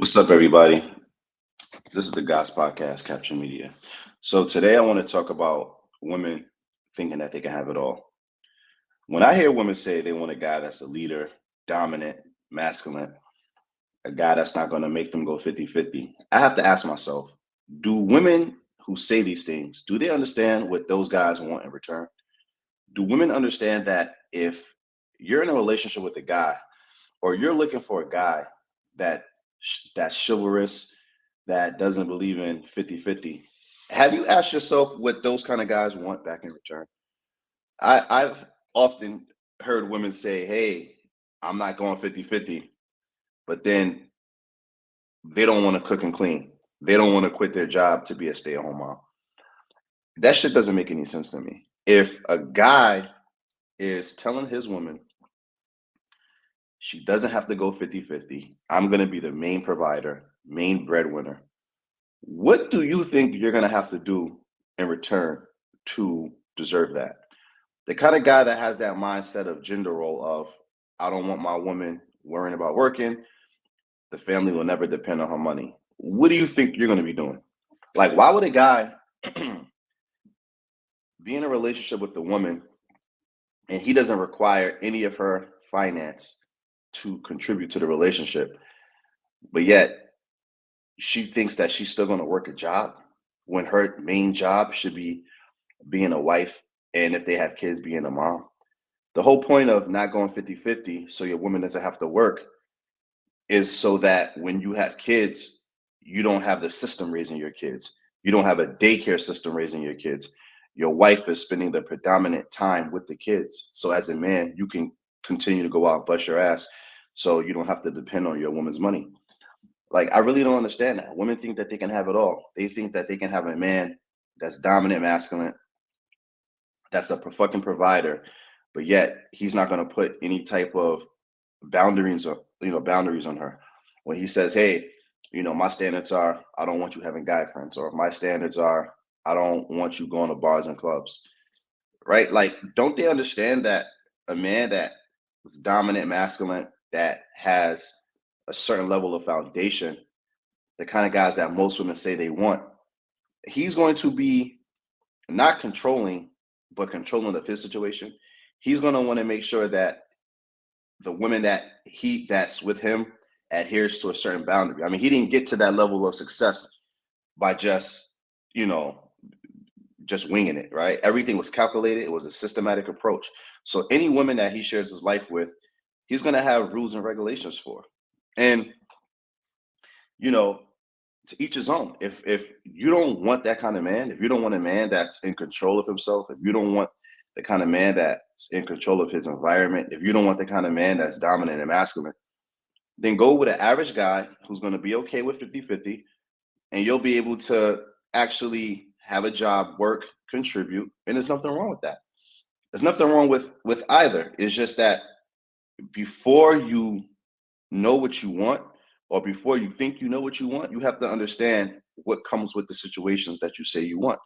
What's up, everybody? This is the Goss Podcast, Capture Media. So today I want to talk about women thinking that they can have it all. When I hear women say they want a guy that's a leader, dominant, masculine, a guy that's not going to make them go 50-50, I have to ask myself, do women who say these things, do they understand what those guys want in return? Do women understand that if you're in a relationship with a guy or you're looking for a guy that that's chivalrous, that doesn't believe in 50-50, have you asked yourself what those kind of guys want back in return? I've often heard women say, hey, I'm not going 50-50, but then they don't want to cook and clean. They don't want to quit their job to be a stay-at-home mom. That shit doesn't make any sense to me. If a guy is telling his woman she doesn't have to go 50-50, I'm going to be the main provider, main breadwinner, what do you think you're going to have to do in return to deserve that? The kind of guy that has that mindset of gender role of, I don't want my woman worrying about working, the family will never depend on her money. What do you think you're going to be doing? Like, why would a guy be in a relationship with a woman and he doesn't require any of her finance to contribute to the relationship, but yet she thinks that she's still going to work a job when her main job should be being a wife, and if they have kids, being a mom? The whole point of not going 50-50 so your woman doesn't have to work is so that when you have kids, you don't have the system raising your kids. You don't have a daycare system raising your kids. Your wife is spending the predominant time with the kids. So as a man, you can continue to go out and bust your ass so you don't have to depend on your woman's money. Like, I really don't understand that. Women think that they can have it all. They think that they can have a man that's dominant, masculine, that's a fucking provider, but yet he's not going to put any type of boundaries or boundaries on her. When he says, hey, my standards are, I don't want you having guy friends, or my standards are, I don't want you going to bars and clubs, right? Like, don't they understand that a man that is dominant, masculine, that has a certain level of foundation, the kind of guys that most women say they want, he's going to be not controlling, but controlling of his situation. He's going to want to make sure that the women that's with him adheres to a certain boundary. I mean, he didn't get to that level of success by just winging it, right? Everything was calculated. It was a systematic approach. So any woman that he shares his life with, he's going to have rules and regulations for. And, to each his own. If you don't want that kind of man, if you don't want a man that's in control of himself, if you don't want the kind of man that's in control of his environment, if you don't want the kind of man that's dominant and masculine, then go with an average guy who's going to be okay with 50-50, and you'll be able to actually have a job, work, contribute, and there's nothing wrong with that. There's nothing wrong with either. It's just that before you know what you want, or before you think you know what you want, you have to understand what comes with the situations that you say you want.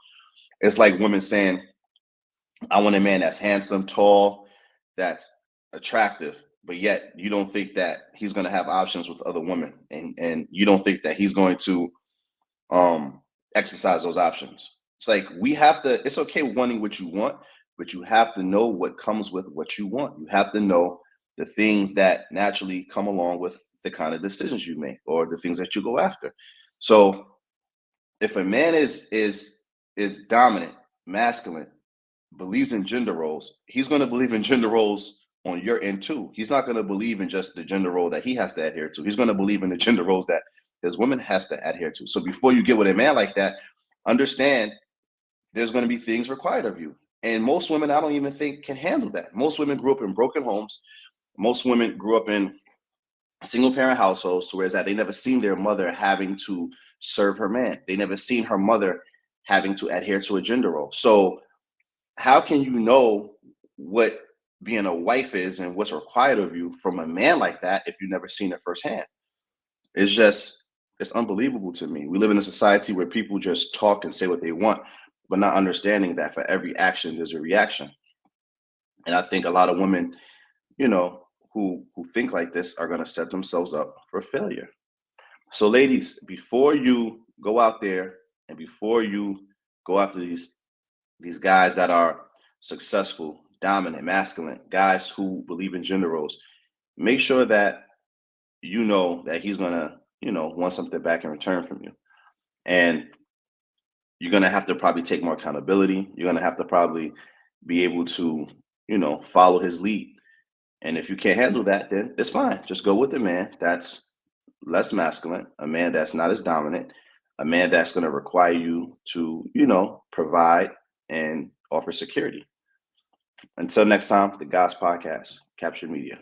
It's like women saying, I want a man that's handsome, tall, that's attractive, but yet you don't think that he's going to have options with other women, and you don't think that he's going to exercise those options. It's like, it's okay wanting what you want, but you have to know what comes with what you want. You have to know the things that naturally come along with the kind of decisions you make or the things that you go after. So if a man is dominant, masculine, believes in gender roles, he's going to believe in gender roles on your end too. He's not going to believe in just the gender role that he has to adhere to. He's going to believe in the gender roles that his woman has to adhere to. So before you get with a man like that, understand there's going to be things required of you. And most women, I don't even think, can handle that. Most women grew up in broken homes. Most women grew up in single parent households, to whereas that they never seen their mother having to serve her man. They never seen her mother having to adhere to a gender role. So how can you know what being a wife is and what's required of you from a man like that if you've never seen it firsthand? It's unbelievable to me. We live in a society where people just talk and say what they want, but not understanding that for every action there's a reaction. And I think a lot of women, who think like this are going to set themselves up for failure. So, ladies, before you go out there and before you go after these guys that are successful, dominant, masculine, guys who believe in gender roles, make sure that you know that he's gonna, want something back in return from you. And you're gonna have to probably take more accountability. You're gonna have to probably be able to, follow his lead. And if you can't handle that, then it's fine. Just go with a man that's less masculine, a man that's not as dominant, a man that's going to require you to, provide and offer security. Until next time, the Guys Podcast, Capture Media.